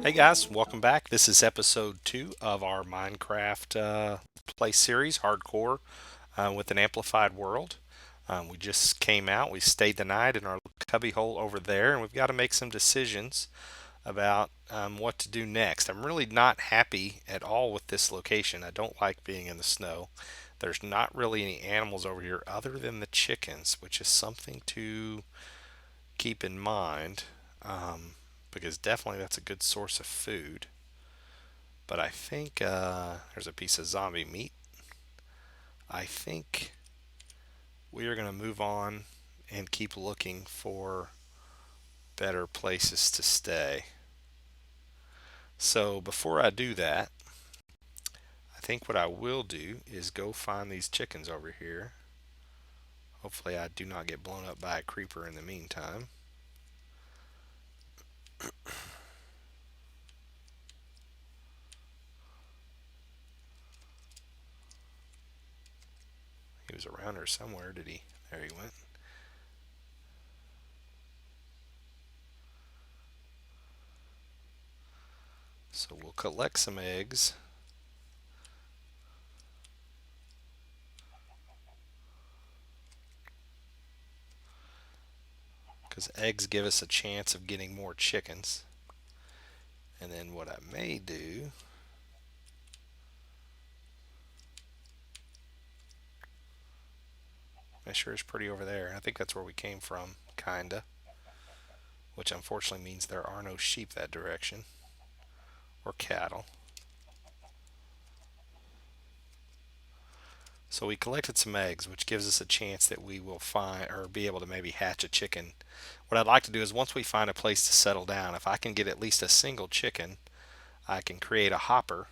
Hey guys, welcome back. This is episode 2 of our Minecraft play series, Hardcore, with an Amplified World. We just came out, we stayed the night in our cubby hole over there, and we've got to make some decisions about what to do next. I'm really not happy at all with this location. I don't like being in the snow. There's not really any animals over here other than the chickens, which is something to keep in mind. Because definitely that's a good source of food. But I think there's a piece of zombie meat. I think we are going to move on and keep looking for better places to stay. So before I do that, I think what I will do is go find these chickens over here. Hopefully I do not get blown up by a creeper in the meantime. He was around here somewhere, did he? There he went. So we'll collect some eggs. Because eggs give us a chance of getting more chickens. And then what I may do, that sure is pretty over there. I think that's where we came from, kinda. Which unfortunately means there are no sheep that direction, or cattle. So we collected some eggs, which gives us a chance that we will find or be able to maybe hatch a chicken. What I'd like to do is once we find a place to settle down, if I can get at least a single chicken, I can create a hopper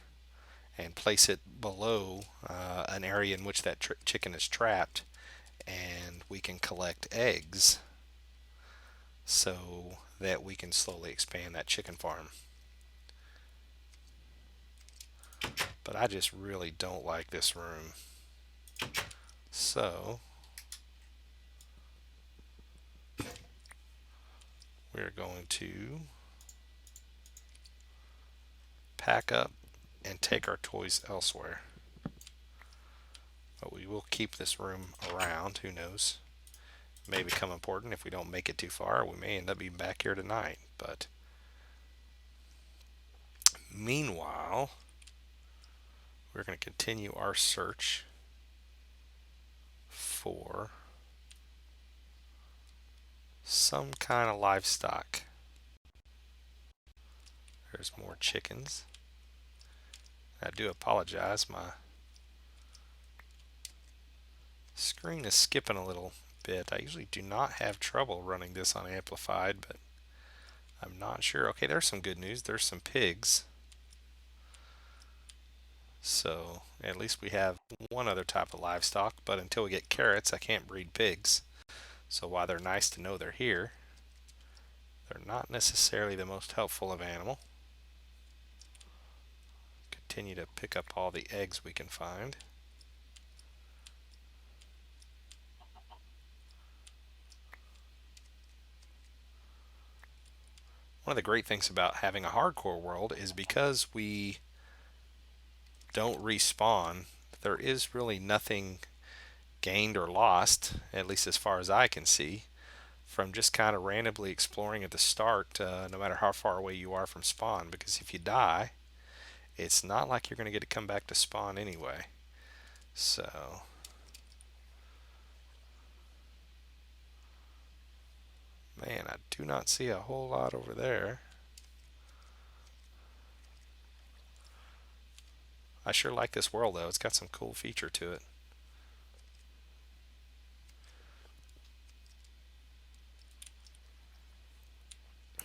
and place it below an area in which that chicken is trapped, and we can collect eggs so that we can slowly expand that chicken farm. But I just really don't like this room. So we're going to pack up and take our toys elsewhere. But we will keep this room around. Who knows? It may become important if we don't make it too far. We may end up being back here tonight. But meanwhile, we're going to continue our search for some kind of livestock. There's more chickens. I do apologize. My screen is skipping a little bit. I usually do not have trouble running this on amplified, but I'm not sure. Okay, there's some good news. There's some pigs. So at least we have one other type of livestock, but until we get carrots, I can't breed pigs. So while they're nice to know they're here, they're not necessarily the most helpful of animal. Continue to pick up all the eggs we can find. One of the great things about having a hardcore world is because we don't respawn, there is really nothing gained or lost, at least as far as I can see, from just kind of randomly exploring at the start, no matter how far away you are from spawn. Because if you die, it's not like you're going to get to come back to spawn anyway. So, man, I do not see a whole lot over there. I sure like this world, though. It's got some cool feature to it.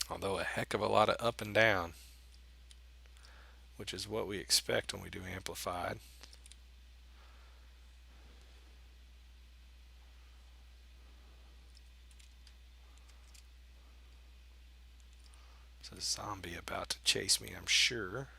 Although a heck of a lot of up and down, which is what we expect when we do amplified. There's a zombie about to chase me, I'm sure.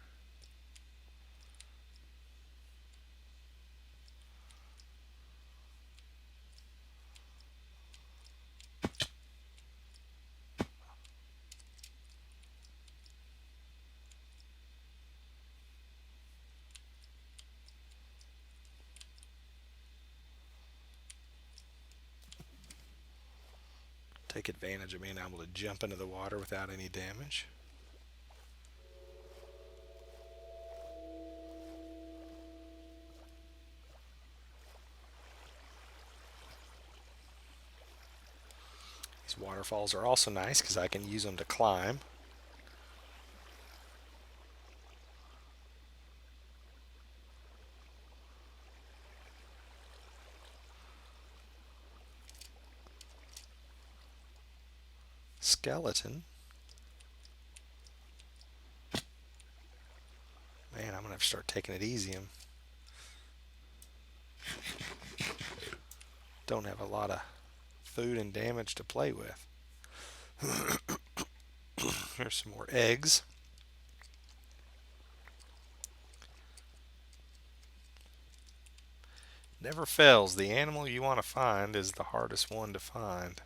Take advantage of being able to jump into the water without any damage. These waterfalls are also nice because I can use them to climb. Skeleton. Man, I'm going to have to start taking it easy. I don't have a lot of food and damage to play with. Here's some more eggs. Never fails. The animal you want to find is the hardest one to find.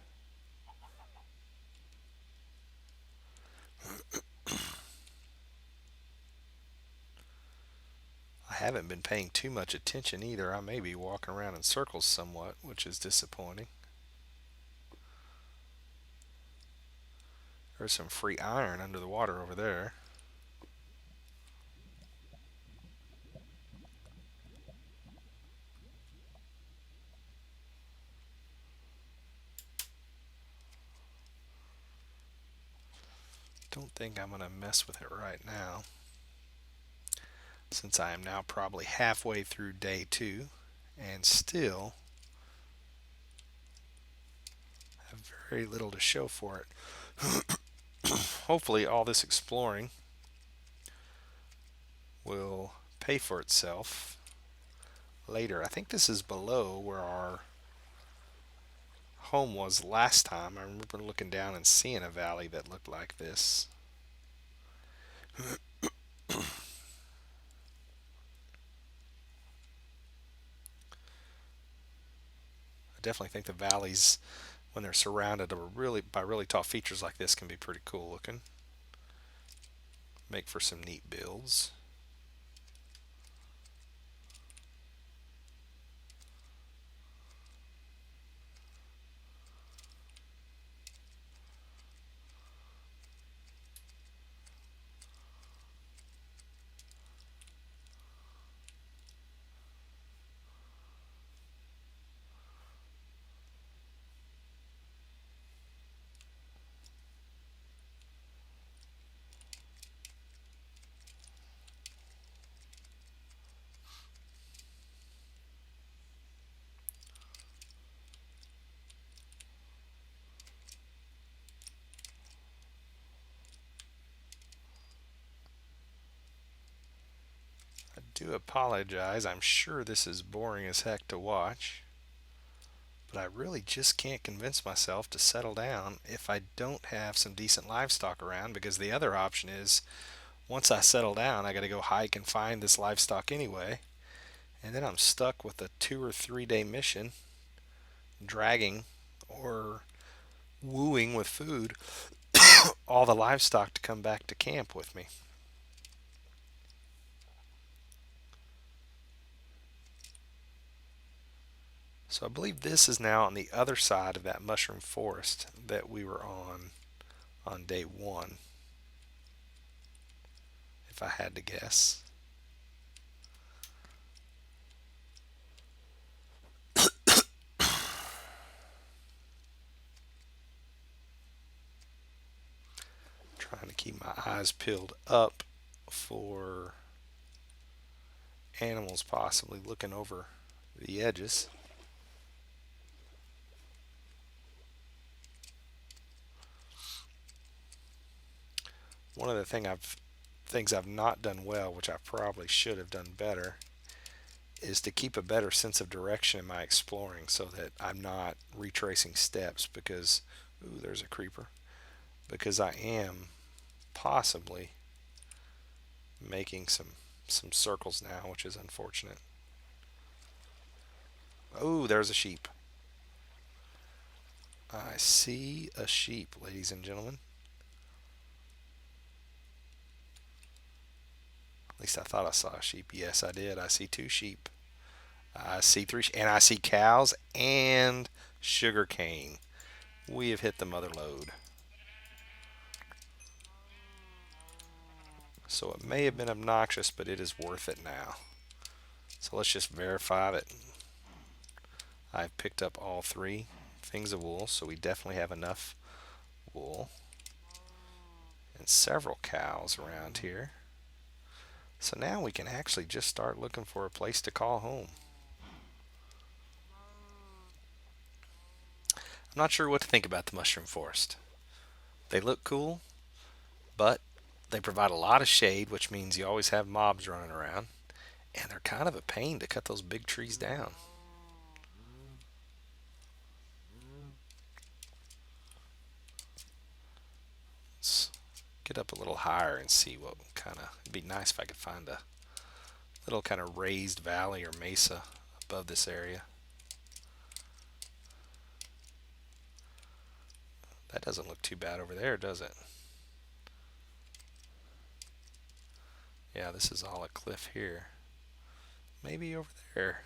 I haven't been paying too much attention either. I may be walking around in circles somewhat, which is disappointing. There's some free iron under the water over there. Don't think I'm going to mess with it right now, since I am now probably halfway through day 2 and still have very little to show for it. Hopefully all this exploring will pay for itself later. I think this is below where our home was last time. I remember looking down and seeing a valley that looked like this. I definitely think the valleys, when they're surrounded by really tall features like this, can be pretty cool looking. Make for some neat builds. I do apologize. I'm sure this is boring as heck to watch, but I really just can't convince myself to settle down if I don't have some decent livestock around, because the other option is once I settle down, I got to go hike and find this livestock anyway, and then I'm stuck with a 2 or 3 day mission dragging or wooing with food all the livestock to come back to camp with me. So I believe this is now on the other side of that mushroom forest that we were on day 1, if I had to guess. Trying to keep my eyes peeled up for animals possibly looking over the edges. One of the things I've not done well, which I probably should have done better, is to keep a better sense of direction in my exploring so that I'm not retracing steps because, ooh, there's a creeper, because I am possibly making some circles now, which is unfortunate. Oh, there's a sheep. I see a sheep, ladies and gentlemen. At least I thought I saw a sheep. Yes, I did. I see 2 sheep. I see 3, and I see cows and sugar cane. We have hit the mother lode. So it may have been obnoxious, but it is worth it now. So let's just verify that I've picked up all 3 things of wool. So we definitely have enough wool. And several cows around here. So now we can actually just start looking for a place to call home. I'm not sure what to think about the mushroom forest. They look cool, but they provide a lot of shade, which means you always have mobs running around. And they're kind of a pain to cut those big trees down. Let's get up a little higher and see what kind of. It'd be nice if I could find a little kind of raised valley or mesa above this area. That doesn't look too bad over there, does it? Yeah, this is all a cliff here. Maybe over there.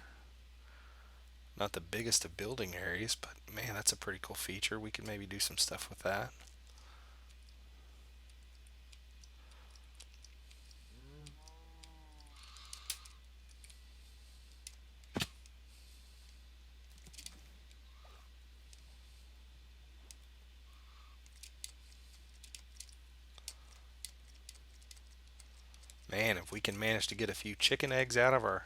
Not the biggest of building areas, but man, that's a pretty cool feature. We could maybe do some stuff with that. Man, if we can manage to get a few chicken eggs out of our...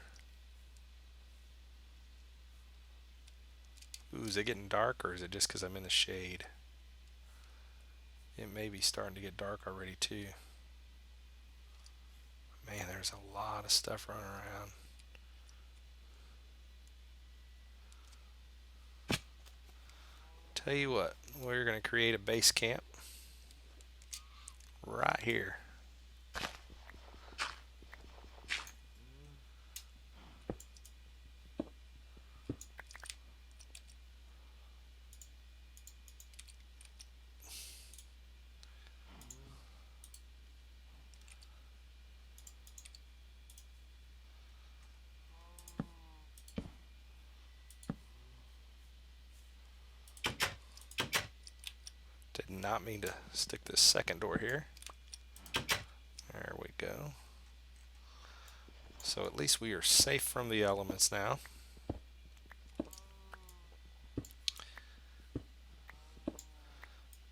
Ooh, is it getting dark, or is it just because I'm in the shade? It may be starting to get dark already, too. Man, there's a lot of stuff running around. Tell you what, we're going to create a base camp right here. Did not mean to stick this second door here. There we go. So at least we are safe from the elements now.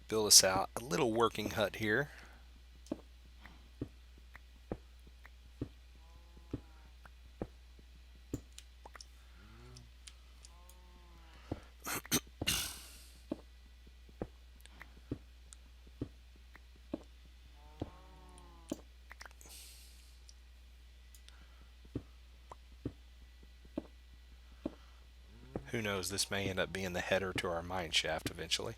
Build us out a little working hut here. Who knows, this may end up being the header to our mine shaft eventually.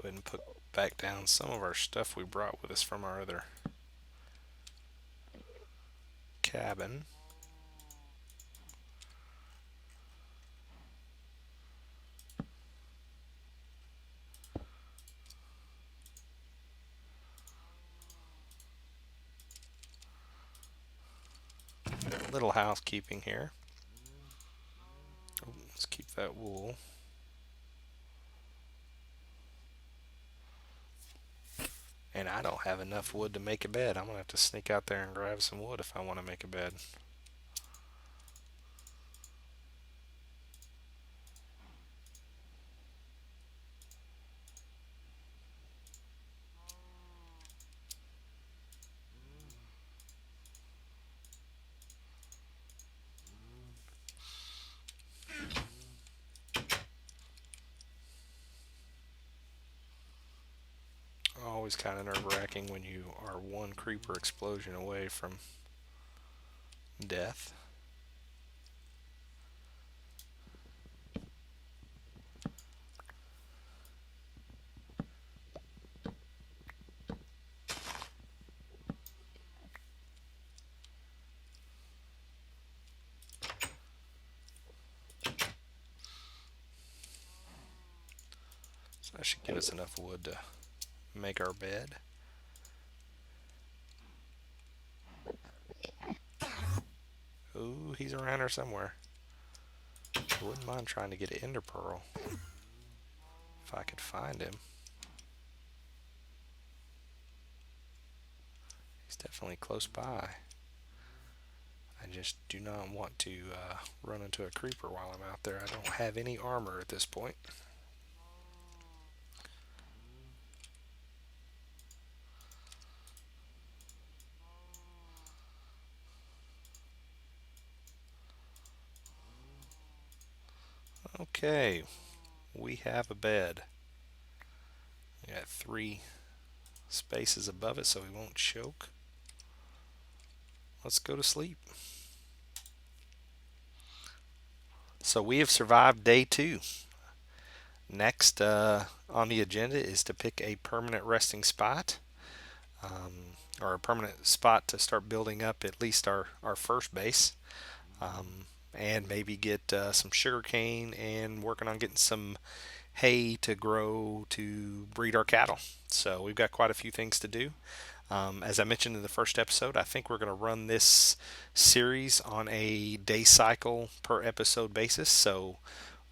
Go ahead and put back down some of our stuff we brought with us from our other cabin. Little housekeeping here. Oh, let's keep that wool. And I don't have enough wood to make a bed. I'm going to have to sneak out there and grab some wood if I want to make a bed. always kind of nerve-wracking when you are one creeper explosion away from death. So that should give us enough wood to make our bed. Ooh, he's around here somewhere. I wouldn't mind trying to get an ender pearl if I could find him. He's definitely close by. I just do not want to run into a creeper while I'm out there. I don't have any armor at this point. Okay, we have a bed. We got 3 spaces above it so we won't choke. Let's go to sleep. So we have survived day 2. Next on the agenda is to pick a permanent resting spot, or a permanent spot to start building up at least our first base, and maybe get some sugar cane and working on getting some hay to grow to breed our cattle. So we've got quite a few things to do. As I mentioned in the first episode, I think we're going to run this series on a day cycle per episode basis. So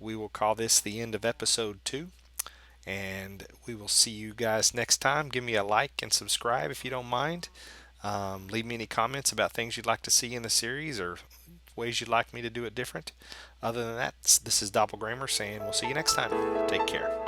we will call this the end of episode 2. And we will see you guys next time. Give me a like and subscribe if you don't mind. Leave me any comments about things you'd like to see in the series or ways you'd like me to do it different. Other than that, this is Doppelganger saying we'll see you next time. Take care.